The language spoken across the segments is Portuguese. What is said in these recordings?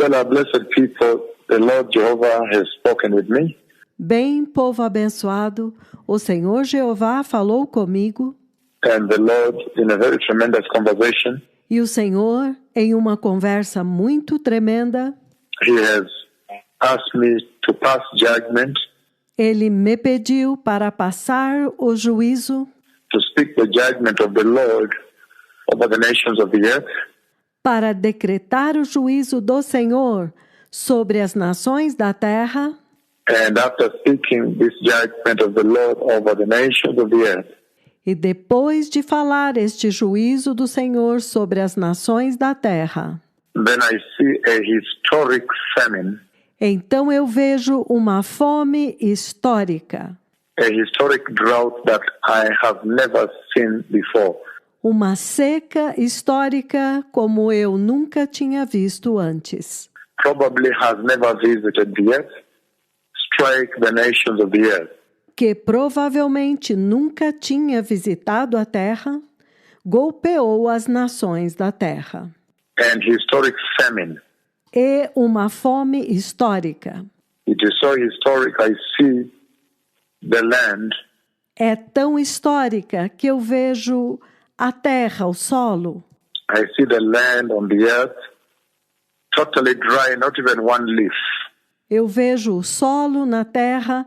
Well, blessed people, the Lord Jehovah has spoken with me. Bem, povo abençoado, o Senhor Jeová falou comigo, And the Lord, in a very tremendous conversation, e o Senhor, em uma conversa muito tremenda, He has asked me to pass judgment, Ele me pediu para passar o juízo, to speak the judgment of the Lord over the nations of the earth. para decretar o juízo do Senhor sobre as nações da terra. And after speaking this judgment of the Lord over the nations of the earth, E depois de falar este juízo do Senhor sobre as nações da terra, then I see a historic famine, então eu vejo uma fome histórica, a historic drought that I have never seen before. uma seca histórica como eu nunca tinha visto antes, Probably has never visited the earth, strike the nations of the earth. que provavelmente nunca tinha visitado a terra, golpeou as nações da terra. And historic famine. E uma fome histórica. It is so historic, I see the land É tão histórica que eu vejo a terra, o solo. I see the land on the earth totally dry, not even one leaf. Eu vejo o solo na terra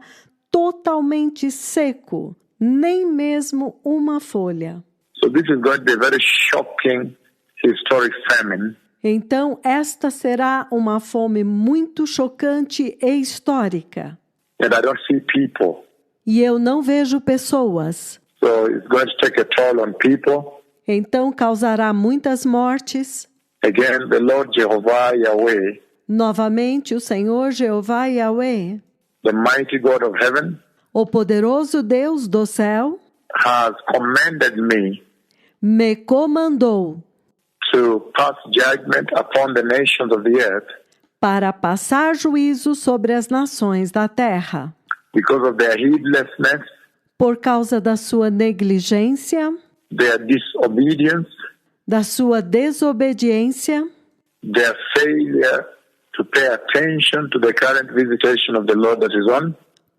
totalmente seco, nem mesmo uma folha. So this is going to be a very shocking historic famine. Então, esta será uma fome muito chocante e histórica. And I don't see people. E eu não vejo pessoas. So it's going to take a toll on people. Então, causará muitas mortes. Again, the Lord Jehovah Yahweh, Novamente, o Senhor Jeová Yahweh, the mighty God of heaven, o poderoso Deus do céu, has commanded me comandou to pass judgment upon the nations of the earth para passar juízo sobre as nações da terra, because of their heedlessness, por causa da sua negligência, their disobedience, da sua desobediência, their failure to pay attention to the current visitation of the Lord that is on,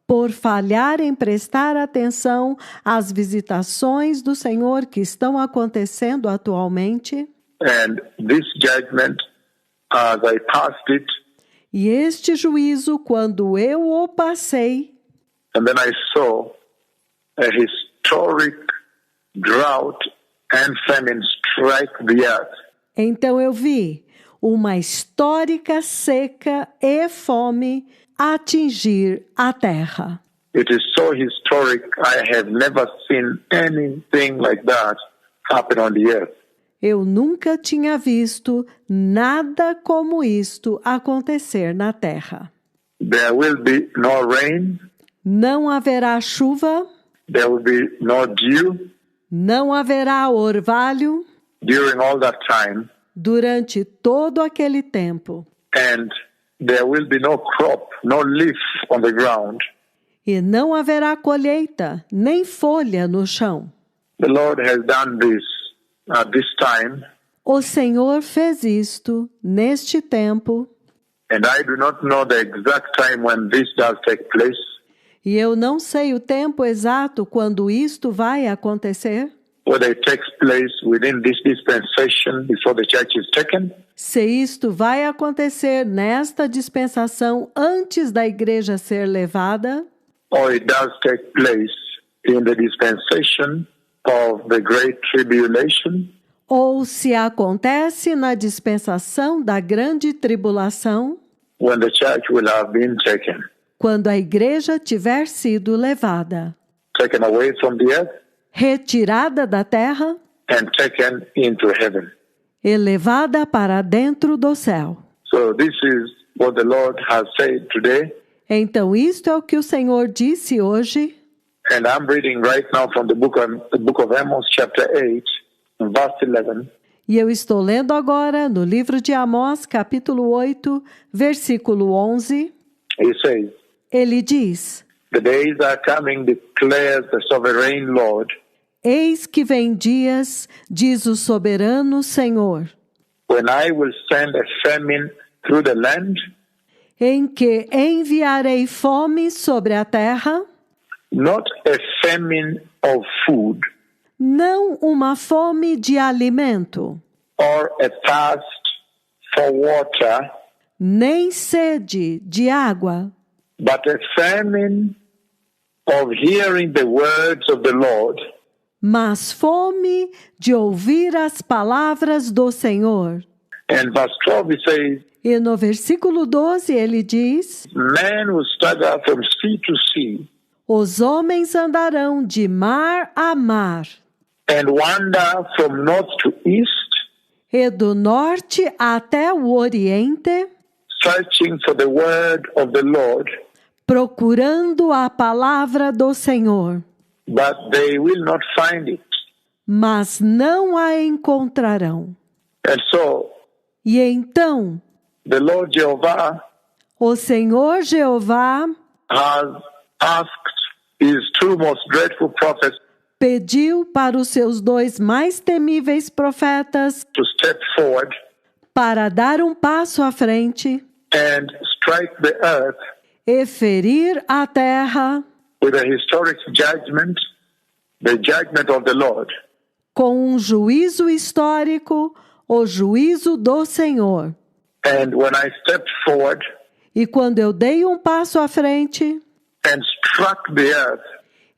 por falhar em prestar atenção às visitações do Senhor que estão acontecendo atualmente. and this judgment, as I passed it, E este juízo, quando eu o passei, and then I saw a historic drought and famine strike the earth. então eu vi uma histórica seca e fome atingir a terra. It is so historic, I have never seen anything like that happen on the earth. Eu nunca tinha visto nada como isto acontecer na terra. There will be no rain, Não haverá chuva, there will be no dew não haverá orvalho during all that time, durante todo aquele tempo. and there will be no crop, no leaf on the ground. E não haverá colheita, nem folha no chão. The Lord has done this at this time, O Senhor fez isto neste tempo, and I do not know the exact time when this does take place, e eu não sei o tempo exato quando isto vai acontecer, whether it takes place within this dispensation before the church is taken, se isto vai acontecer nesta dispensação antes da igreja ser levada, or it does take place in the dispensation of the Great Tribulation, ou se acontece na dispensação da grande tribulação, when the church will have been taken quando a igreja tiver sido levada, away from the earth retirada da terra and taken into heaven. e levada para dentro do céu. So this is what the Lord has said today, Então isto é o que o Senhor disse hoje, and I'm reading right now from the book of Amos, chapter 8, verse 11. e eu estou lendo agora no livro de Amós, capítulo 8, versículo 11. He says, Ele diz: "The days are coming, declares the sovereign Lord, Eis que vem dias, diz o soberano Senhor, when I will send a famine through the land, em que enviarei fome sobre a terra, not a famine of food não uma fome de alimento, or a thirst for water, nem sede de água, but a famine of hearing the words of the Lord mas fome de ouvir as palavras do Senhor. And verse 12 it says, E no versículo 12 ele diz: man will stagger from sea to sea os homens andarão de mar a mar, and wander from north to east, e do norte até o oriente, searching for the word of the Lord, procurando a palavra do Senhor, but they will not find it. mas não a encontrarão. And so E então, the Lord Jehovah o Senhor Jeová has asked his two most dreadful prophets pediu para os seus dois mais temíveis profetas to step forward para dar um passo à frente and strike the earth e ferir a terra with a historic judgment, the judgment of the Lord. com um juízo histórico, o juízo do Senhor. And when I stepped forward E quando eu dei um passo à frente and struck the earth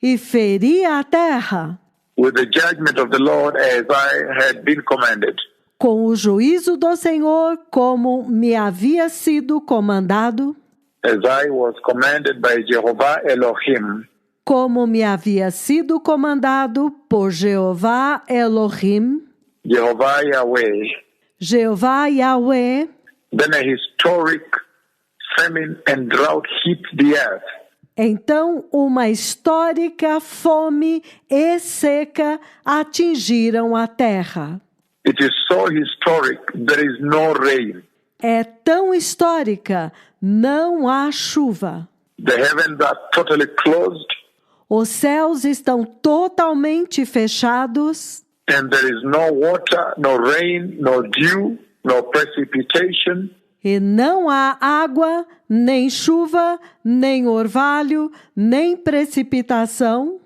e feri a terra with the judgment of the Lord as I had been commanded, com o juízo do Senhor, como me havia sido comandado, as I was commanded by Jehovah Elohim, como me havia sido comandado por Jeová Elohim, Jehovah Yahweh, Jeová Yahweh, then a historic famine and drought hit the earth. então uma histórica fome e seca atingiram a terra. It is so historic, there is no rain. É tão histórica, não há chuva. The heavens are totally closed, Os céus estão totalmente fechados and there is no water, no rain, no dew, no precipitation. e não há água, nem chuva, nem orvalho, nem precipitação.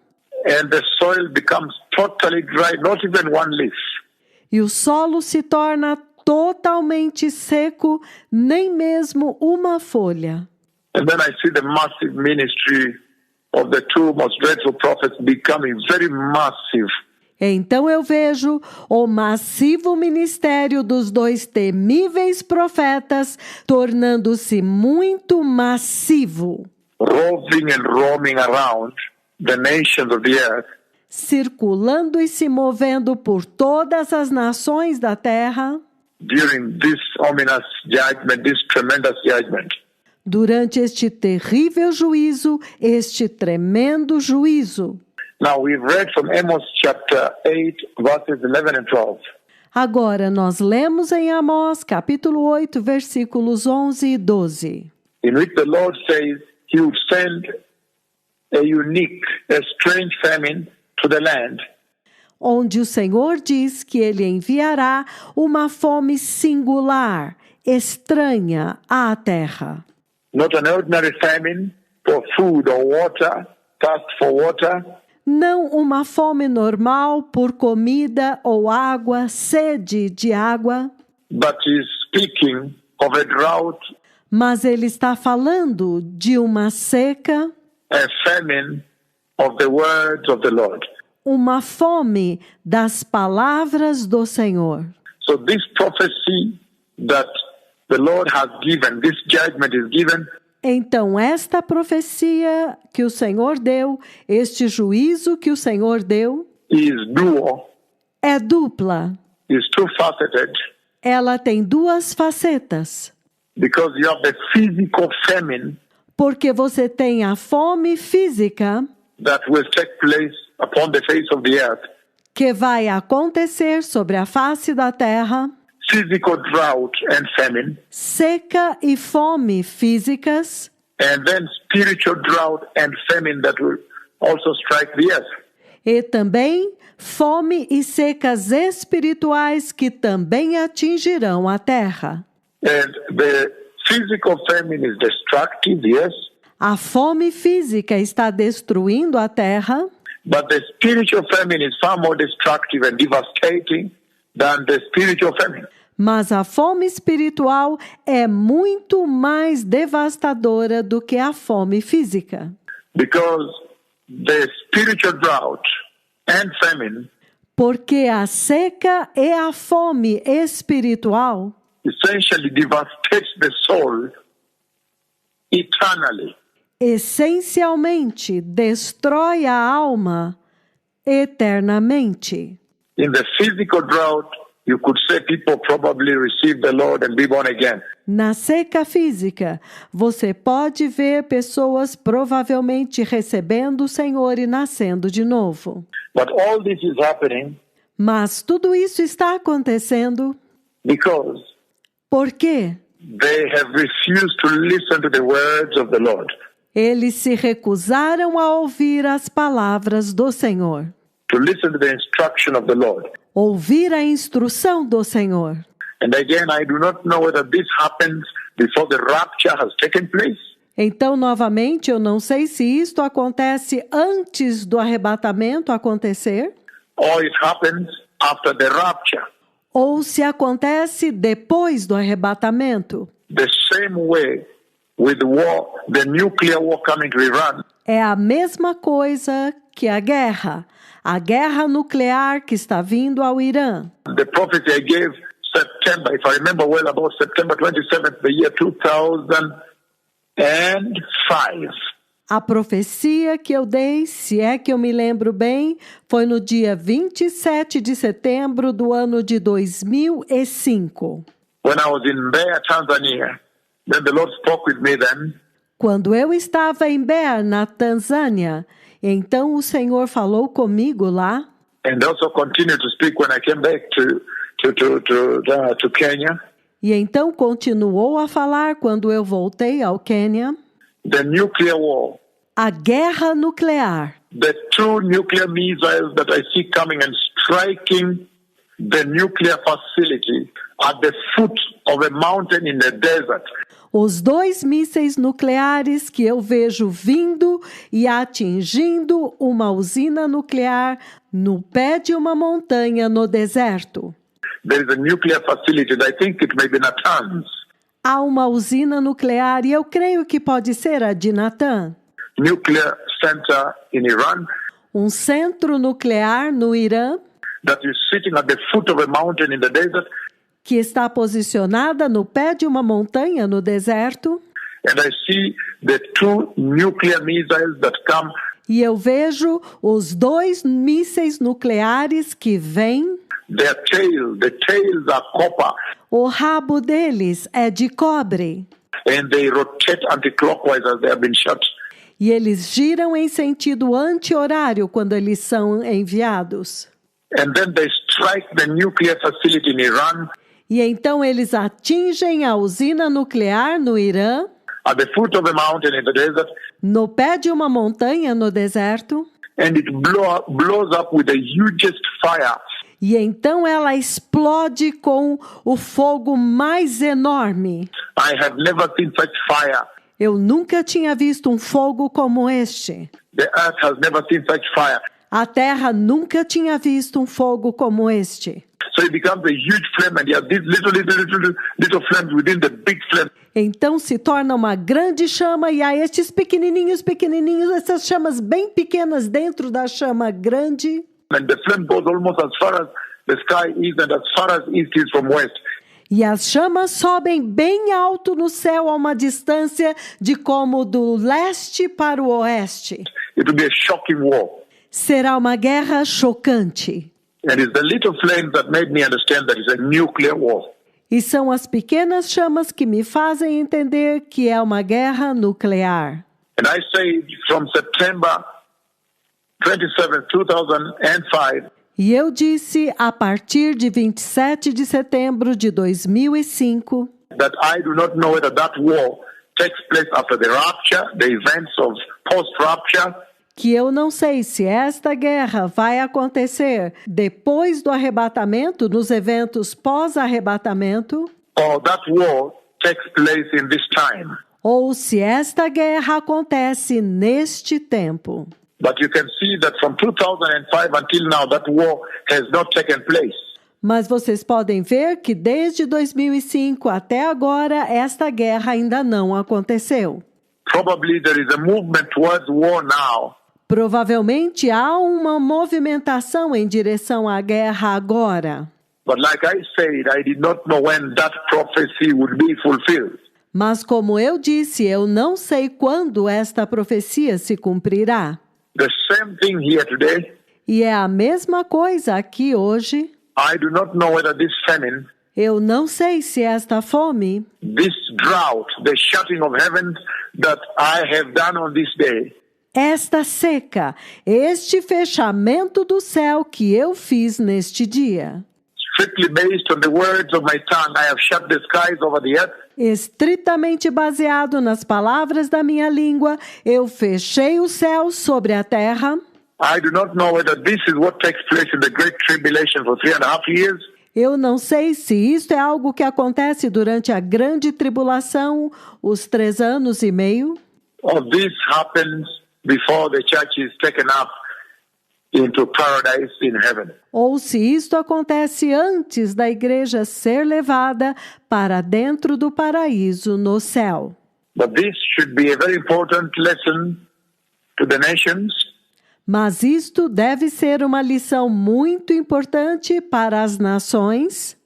And the soil becomes totally dry, not even one leaf. E o solo se torna totalmente seco, nem mesmo uma folha. And then I see the massive ministry of the two most dreadful prophets becoming very massive. Então eu vejo o massivo ministério dos dois temíveis profetas tornando-se muito massivo, Roving and roaming around the nations of the earth, circulando e se movendo por todas as nações da terra during this ominous judgment, this tremendous judgment. durante este terrível juízo, este tremendo juízo. Now we've read from Amos chapter 8, verses 11 and 12. Agora nós lemos em Amós, capítulo 8, versículos 11 e 12. In which the Lord says he would send a unique, a strange famine to the land, Onde o Senhor diz que Ele enviará uma fome singular, estranha à terra. not an ordinary famine for food or water, thirst for water, Não uma fome normal por comida ou água, sede de água, but is speaking of a drought, mas Ele está falando de uma seca, a famine of the words of the Lord. uma fome das palavras do Senhor. So this prophecy that the Lord has given, this judgment is given, Então, esta profecia que o Senhor deu, este juízo que o Senhor deu, is dual, é dupla. is two-faceted, Ela tem duas facetas, because you have the physical famine porque você tem a fome física that will take place upon the face of the earth, que vai acontecer sobre a face da terra, physical drought and famine, seca e fome físicas, and then spiritual drought and famine that will also strike the earth. e também fome e secas espirituais que também atingirão a terra. And the physical famine is destructive, yes, A fome física está destruindo a terra, but the spiritual famine is far more destructive and devastating than the spiritual famine. mas a fome espiritual é muito mais devastadora do que a fome física. Because the spiritual drought and famine Porque a seca e a fome espiritual essentially devastates the soul eternally. essencialmente destrói a alma eternamente. In the physical drought, you could say people probably receive the Lord and be born again. Na seca física, você pode ver pessoas provavelmente recebendo o Senhor e nascendo de novo. But all this is happening Mas tudo isso está acontecendo because porque they have refused to listen to the words of the Lord, eles se recusaram a ouvir as palavras do Senhor, to listen to the instruction of the Lord. ouvir a instrução do Senhor. And again, I do not know whether this happens before the rapture has taken place, Então, novamente, eu não sei se isto acontece antes do arrebatamento acontecer or it happens after the rapture. ou se acontece depois do arrebatamento. The same way with war, the nuclear war coming to Iran. É a mesma coisa que a guerra nuclear que está vindo ao Irã. The prophecy I gave September, if I remember well, about September 27th, the year 2005. A profecia que eu dei, se é que eu me lembro bem, foi no dia 27 de setembro do ano de 2005. When I was in Mbeya, Tanzania, then the Lord spoke with me then. Quando eu estava em Mbeya, na Tanzânia, então o Senhor falou comigo lá, And also continued to speak when I came back to Kenya. e então continuou a falar quando eu voltei ao Quênia. The nuclear war, A guerra nuclear, the two nuclear missiles that I see coming and striking the nuclear facility at the foot of a mountain in the desert. os 2 mísseis nucleares que eu vejo vindo e atingindo uma usina nuclear no pé de uma montanha no deserto. There is a nuclear facility, and I think it may be Natanz. Há uma usina nuclear e eu creio que pode ser a de Natanz, Nuclear center in Iran um centro nuclear no Irã that is sitting at the foot of a mountain in the desert. que está posicionada no pé de uma montanha no deserto. And I see the two nuclear missiles that come. E eu vejo os 2 mísseis nucleares que vêm. The tails are copper, O rabo deles é de cobre. and they rotate anti-clockwise as they have been shot. E eles giram em sentido anti-horário quando eles são enviados. And then they strike the nuclear facility in Iran E então eles atingem a usina nuclear no Irã, at the foot of a mountain in the desert, no pé de uma montanha no deserto. and it blows up with the hugest fire. E então ela explode com o fogo mais enorme. I have never seen such fire. Eu nunca tinha visto um fogo como este. The earth has never seen such fire. A terra nunca tinha visto um fogo como este. So it becomes a huge flame, and you have these little flames within the big flame. Então se torna uma grande chama e há estes pequenininhos, essas chamas bem pequenas dentro da chama grande. And the flame goes almost as far as the sky is and as far as east is from west. E as chamas sobem bem alto no céu a uma distância de como do leste para o oeste. It will be a shocking war. Será uma guerra chocante. And it's the little flames that made me understand that it's a nuclear war. E são as pequenas chamas que me fazem entender que é uma guerra nuclear. And I say from September 27, 2005, E eu disse a partir de 27 de setembro de 2005 that I do not know whether that war takes place after the rapture, the events of post-rapture, que eu não sei se esta guerra vai acontecer depois do arrebatamento, nos eventos pós-arrebatamento, or that war takes place in this time. ou se esta guerra acontece neste tempo. But you can see that from 2005 until now, that war has not taken place. Mas vocês podem ver que desde 2005 até agora, esta guerra ainda não aconteceu. Probably there is a movement towards war now. Provavelmente há uma movimentação em direção à guerra agora. But like I said, I did not know when that prophecy would be fulfilled. Mas como eu disse, eu não sei quando esta profecia se cumprirá. The same thing here today. E é a mesma coisa aqui hoje. I do not know whether this famine, Eu não sei se esta fome, this drought, the shutting of heavens that I have done on this day, esta seca, este fechamento do céu que eu fiz neste dia, strictly based on the words of my tongue, I have shut the skies over the earth. estritamente baseado nas palavras da minha língua, eu fechei os céus sobre a terra. I do not know whether this is what takes place in the Great Tribulation for 3.5 years. Eu não sei se isto é algo que acontece durante a grande tribulação, os 3 anos e meio, Or this happens before the church is taken up into paradise in heaven. ou se isto acontece antes da igreja ser levada para dentro do paraíso no céu. But this should be a very important lesson to the nations. Mas isto deve ser uma lição muito importante para as nações,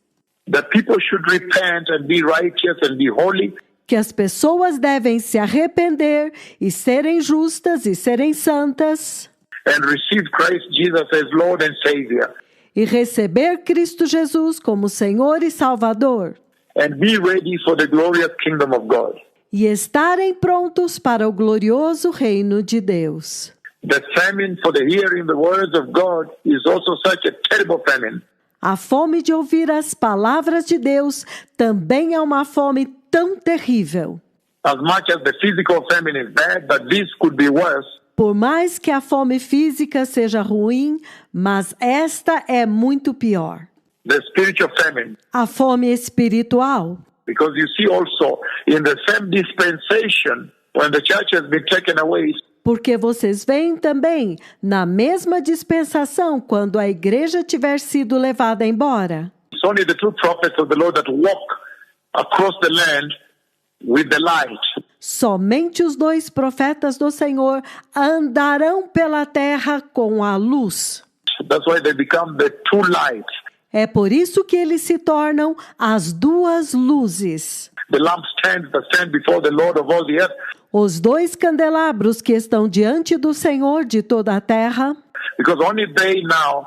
That people should repent and be righteous and be holy. que as pessoas devem se arrepender e serem justas e serem santas, And receive Christ Jesus as Lord and Savior. e receber Cristo Jesus como Senhor e Salvador, And be ready for the glorious kingdom of God. e estarem prontos para o glorioso reino de Deus. The famine for the hearing the words of God is also such a terrible famine. A fome de ouvir as palavras de Deus também é uma fome tão terrível. As much as the physical famine is bad, but this could be worse. Por mais que a fome física seja ruim, mas esta é muito pior. The spiritual famine. A fome espiritual. Because you see also in the same dispensation, when the church has been taken away, Porque vocês veem também, na mesma dispensação, quando a igreja tiver sido levada embora, it's only the two prophets of the Lord that walk across the land with the light. somente os 2 profetas do Senhor andarão pela terra com a luz. That's why they become the two lights. É por isso que eles se tornam as 2 luzes. The lampstands that stand before the Lord of all the earth, Os 2 candelabros que estão diante do Senhor de toda a terra, because only they now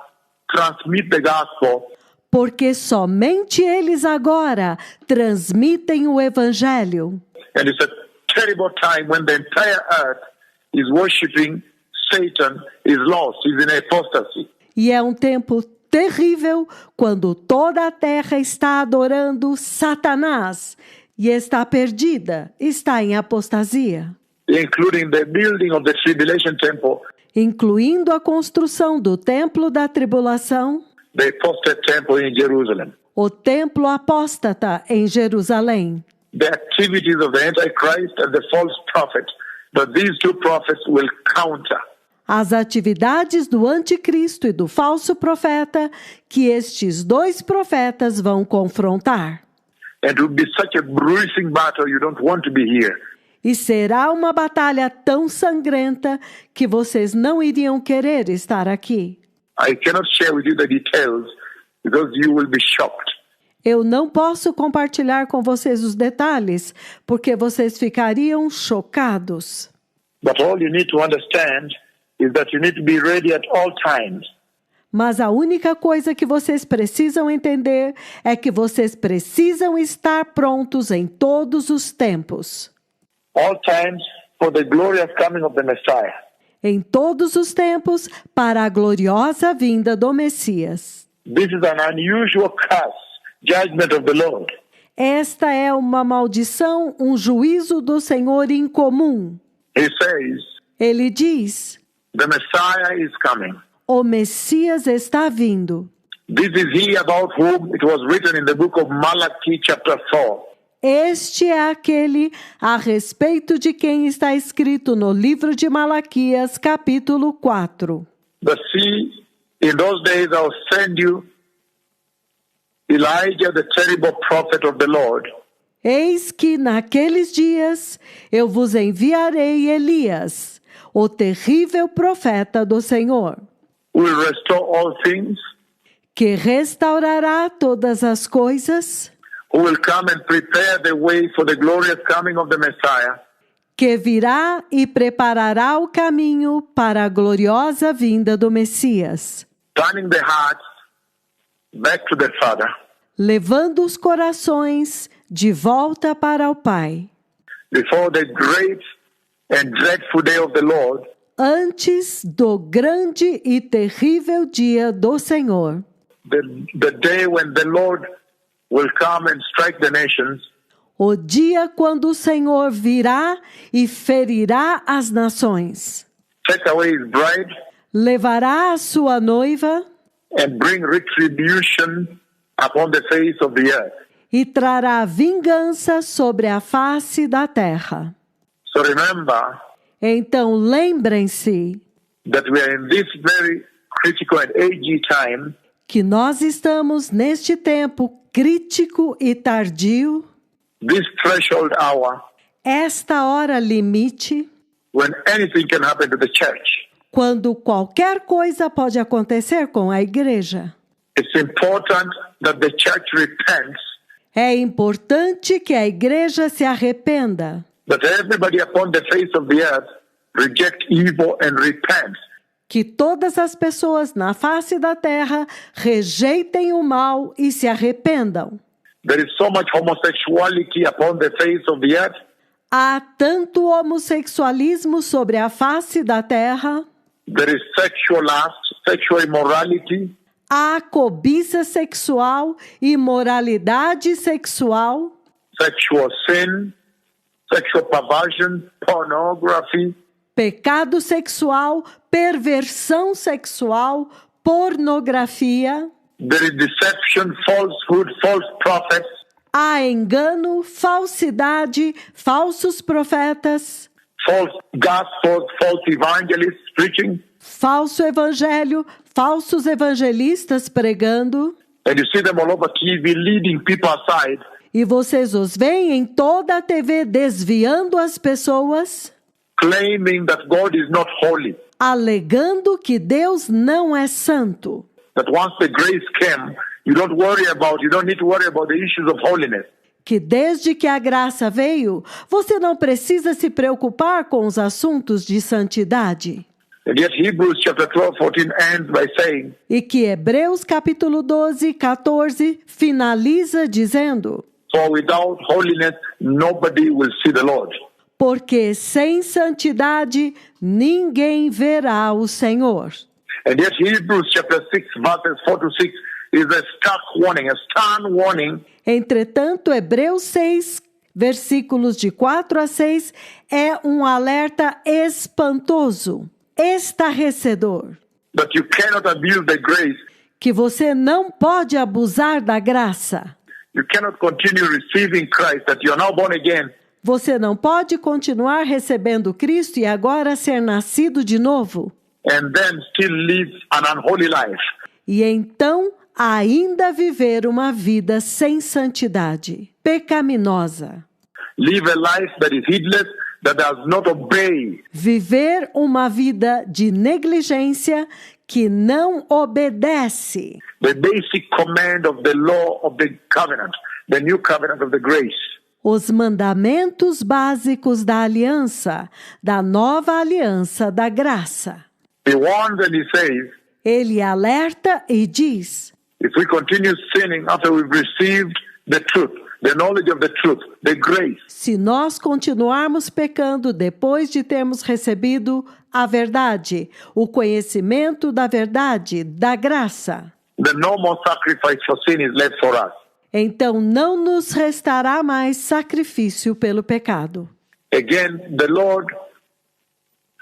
transmit the gospel. porque somente eles agora transmitem o Evangelho. And it's a terrible time when the entire earth is worshiping Satan, is lost, is in apostasy. E é um tempo terrível quando toda a terra está adorando Satanás e está perdida, está em apostasia, Including the building of the tribulation temple, incluindo a construção do templo da tribulação, the apostate temple in Jerusalem. o templo apóstata em Jerusalém, The activities of the Antichrist and the false prophet, but these two prophets will counter. as atividades do anticristo e do falso profeta que estes 2 profetas vão confrontar. And it will be such a bruising battle, you don't want to be here. E será uma batalha tão sangrenta que vocês não iriam querer estar aqui. I cannot share with you the details because you will be shocked. Eu não posso compartilhar com vocês os detalhes, porque vocês ficariam chocados. But all you need to understand is that you need to be ready at all times. Mas a única coisa que vocês precisam entender é que vocês precisam estar prontos em todos os tempos. All times for the glorious coming of the Messiah. Em todos os tempos, para a gloriosa vinda do Messias. This is an unusual curse, judgment of the Lord. Esta é uma maldição, um juízo do Senhor incomum. He says, Ele diz, the Messiah is coming. o Messias está vindo. This is he about whom it was written in the book of Malachi chapter 4. Este é aquele a respeito de quem está escrito no livro de Malaquias, capítulo 4. But see, in those days I'll send you Elijah, the terrible prophet of the Lord, Eis que naqueles dias eu vos enviarei Elias, o terrível profeta do Senhor, who will restore all things, que restaurará todas as coisas, who will come and prepare the way for the glorious coming of the Messiah, que virá e preparará o caminho para a gloriosa vinda do Messias, turning the hearts back to the Father, levando os corações de volta para o Pai, before the great and dreadful day of the Lord, antes do grande e terrível dia do Senhor, the day when the Lord will come and strike the nations, o dia quando o Senhor virá e ferirá as nações, take away his bride, levará a sua noiva and bring retribution upon the face of the earth. e trará vingança sobre a face da terra. So remember Então lembrem-se that we are in this very critical and edgy time, que nós estamos neste tempo crítico e tardio, this threshold hour, esta hora limite, when anything can happen to the church. quando qualquer coisa pode acontecer com a igreja. It's important that the church repents, É importante que a igreja se arrependa, that everybody upon the face of the earth reject evil and repent. que todas as pessoas na face da terra rejeitem o mal e se arrependam. There is so much homosexuality upon the face of the earth. Há tanto homossexualismo sobre a face da terra, There is sexual lust, sexual immorality. há cobiça sexual, imoralidade sexual, Sexual sin, sexual perversion, pornography, pecado sexual, perversão sexual, pornografia, there is deception, falsehood, false prophets, há engano, falsidade, falsos profetas, false gospels, false evangelists preaching. falso evangelho, falsos evangelistas pregando, And you see them all over TV leading people aside, e vocês os veem em toda a TV desviando as pessoas, claiming that God is not holy. alegando que Deus não é santo. That once the grace came, you don't need to worry about the issues of holiness. Que desde que a graça veio, você não precisa se preocupar com os assuntos de santidade. And yet Hebrews chapter 12, 14 ends by saying, E que Hebreus capítulo 12, 14 finaliza dizendo: for without holiness, nobody will see the Lord. porque sem santidade ninguém verá o Senhor. And yet Hebrews chapter 6, verses 4 to 6 is a stark warning, a stern warning Entretanto, Hebreus 6, versículos de 4 a 6, é um alerta espantoso, estarrecedor, that you cannot abuse the grace. que você não pode abusar da graça. You cannot continue receiving Christ, that you are now born again, Você não pode continuar recebendo Cristo e agora ser nascido de novo. and then still live an unholy life. E então ainda viver uma vida sem santidade, pecaminosa. Live a life that is heedless, that does not obey Viver uma vida de negligência que não obedece the basic command of the law of the covenant, the new covenant of the grace. os mandamentos básicos da aliança, da nova aliança da graça. He warns and he says, Ele alerta e diz: if we continue sinning after we've received the truth, the knowledge of the truth, the grace, se nós continuarmos pecando depois de termos recebido a verdade, o conhecimento da verdade, da graça, then no more sacrifice for sin is left for us. então não nos restará mais sacrifício pelo pecado. Again, the Lord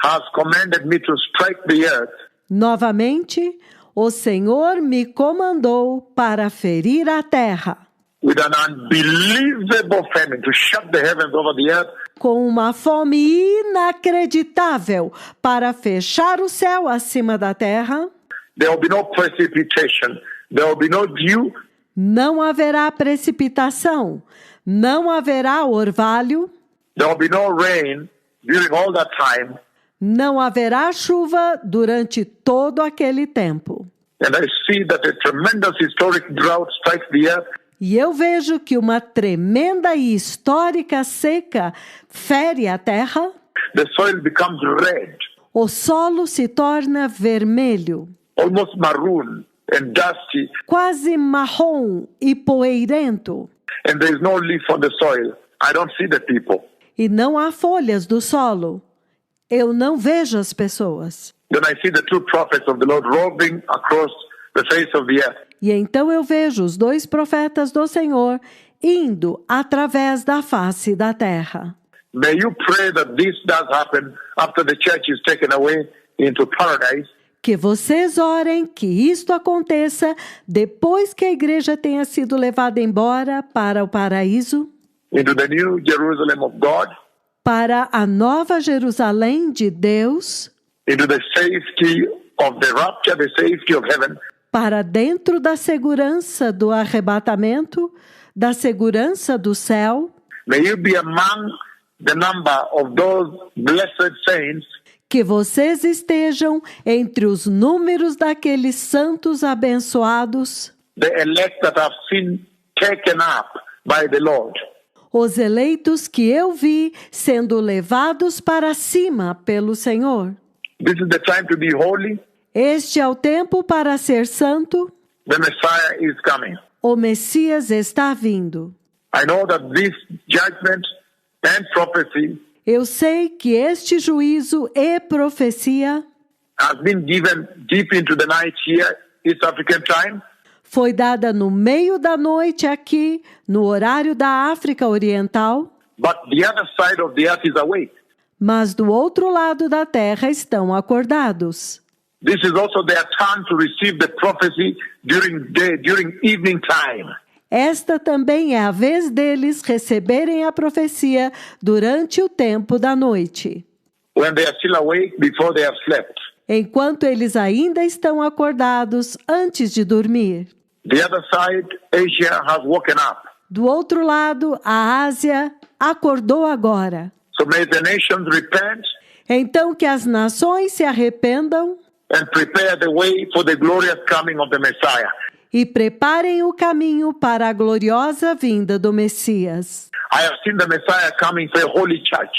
has commanded me to strike the earth Novamente, O Senhor me comandou para ferir a terra. With an unbelievable famine to shut the heavens over the earth. Com uma fome inacreditável para fechar o céu acima da terra. There will be no precipitation. There will be no dew. Não haverá precipitação. Não haverá orvalho. There will be no rain during all that time. Não haverá chuva durante todo aquele tempo. And I see that a tremendous historic drought strikes the earth. E eu vejo que uma tremenda e histórica seca fere a terra. The soil becomes red. O solo se torna vermelho. Almost maroon and dusty. Quase marrom e poeirento. And there is no leaf on the soil. I don't see the people. E não há folhas do solo. Eu não vejo as pessoas. Then I see the two prophets of the Lord roving across the face of the earth. E então eu vejo os 2 profetas do Senhor indo através da face da terra. May you pray that this does happen after the church is taken away into paradise. Que vocês orem que isto aconteça depois que a igreja tenha sido levada embora para o paraíso. Into the new Jerusalem of God. Para a nova Jerusalém de Deus. Into the safety of the rapture, the safety of heaven. Para dentro da segurança do arrebatamento, da segurança do céu. May you be among the number of those blessed saints. Que vocês estejam entre os números daqueles santos abençoados. The elect that have been taken up by the Lord. Os eleitos que eu vi sendo levados para cima pelo Senhor. This is the time to be holy. Este é o tempo para ser santo. The Messiah is coming. O Messias está vindo. I know that this judgment and prophecy Eu sei que este juízo e profecia has been given deep into the night here, East African time. Foi dada no meio da noite aqui, no horário da África Oriental. But the other side of the earth is awake. Mas do outro lado da terra estão acordados. This is also their time to receive the prophecy during evening time. Esta também é a vez deles receberem a profecia durante o tempo da noite. When they are still awake before they have slept. Enquanto eles ainda estão acordados antes de dormir. The other side, Asia has woken up. Do outro lado, a Ásia acordou agora. So may the nations repent. Então que as nações se arrependam. And prepare the way for the glorious coming of the Messiah. E preparem o caminho para a gloriosa vinda do Messias. I have seen the Messiah coming for a holy church.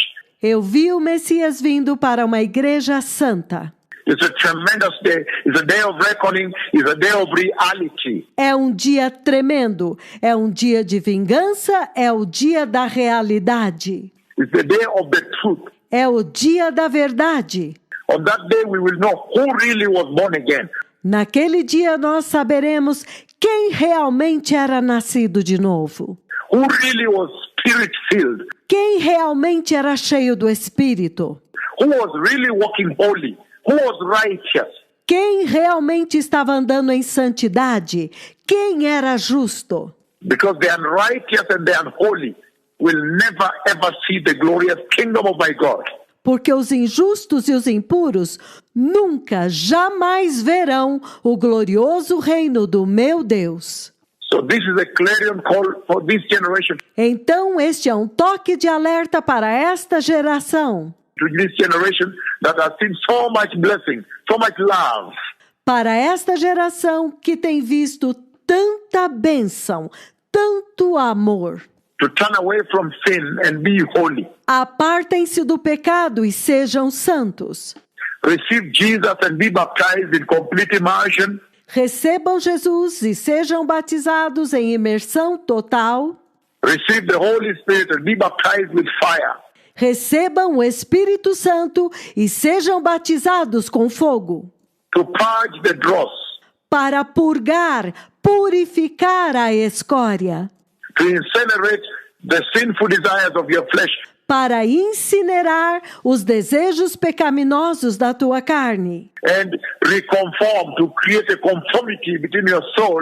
Eu vi o Messias vindo para uma igreja santa. It's a tremendous day. It's a day of reckoning. It's a day of reality. É um dia tremendo. É um dia de vingança. É o dia da realidade. It's the day of the truth. É o dia da verdade. On that day we will know who really was born again. Naquele dia nós saberemos quem realmente era nascido de novo. Who really was spirit-filled. Quem realmente era cheio do Espírito. Who was really walking holy. Who was righteous. Quem realmente estava andando em santidade. Quem era justo. Because the unrighteous and the unholy will never ever see the glorious kingdom of my God. Porque os injustos e os impuros nunca, jamais verão o glorioso reino do meu Deus. So this is a clarion call for this generation. Então este é um toque de alerta para esta geração. To this generation that has seen so much blessing, so much love. Para esta geração que tem visto tanta bênção, tanto amor. To turn away from sin and be holy. Apartem-se do pecado e sejam santos. Receive Jesus and be baptized in complete immersion. Recebam Jesus e sejam batizados em imersão total. Receive the Holy Spirit and be baptized with fire. Recebam o Espírito Santo e sejam batizados com fogo. To purge the dross. Para purgar, purificar a escória. To incinerate the sinful desires of your flesh. para incinerar os desejos pecaminosos da tua carne and reconform, to create a conformity between your soul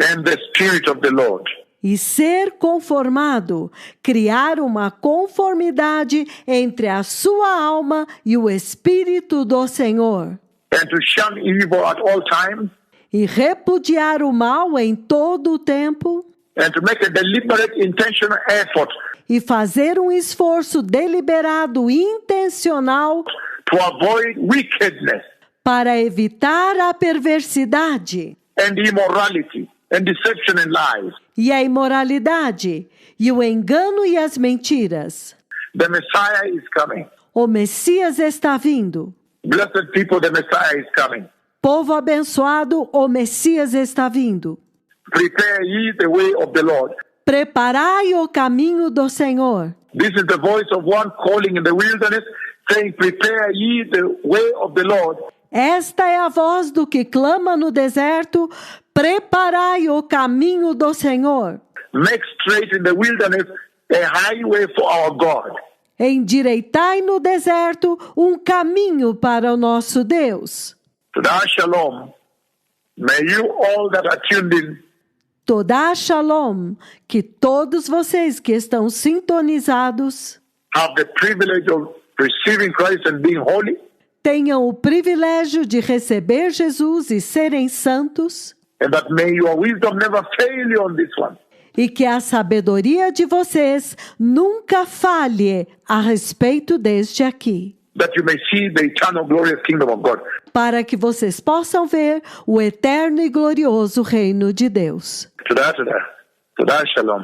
and the Spirit of the Lord. e ser conformado, criar uma conformidade entre a sua alma e o Espírito do Senhor, And to shun evil at all times, e repudiar o mal em todo o tempo, and to make a deliberate, intentional effort e fazer um esforço deliberado e intencional to avoid wickedness para evitar a perversidade and immorality and deception and lies. e a imoralidade, e o engano e as mentiras. The Messiah is coming. O Messias está vindo. Blessed people, the Messiah is coming. Povo abençoado, o Messias está vindo. Prepare ye the way of the Lord. Preparai o caminho do Senhor. This is the voice of one calling in the wilderness, saying, prepare ye the way of the Lord. Esta é a voz do que clama no deserto: preparai o caminho do Senhor. Make straight in the wilderness a highway for our God. Endireitai no deserto um caminho para o nosso Deus. Toda Shalom. May you all that are tuned in Toda Shalom, que todos vocês que estão sintonizados have the privilege of receiving Christ and being holy, tenham o privilégio de receber Jesus e serem santos, and that may your wisdom never fail you on this one. e que a sabedoria de vocês nunca falhe a respeito deste aqui, That you may see the eternal glorious kingdom of God. para que vocês possam ver o eterno e glorioso reino de Deus. Toda Shalom.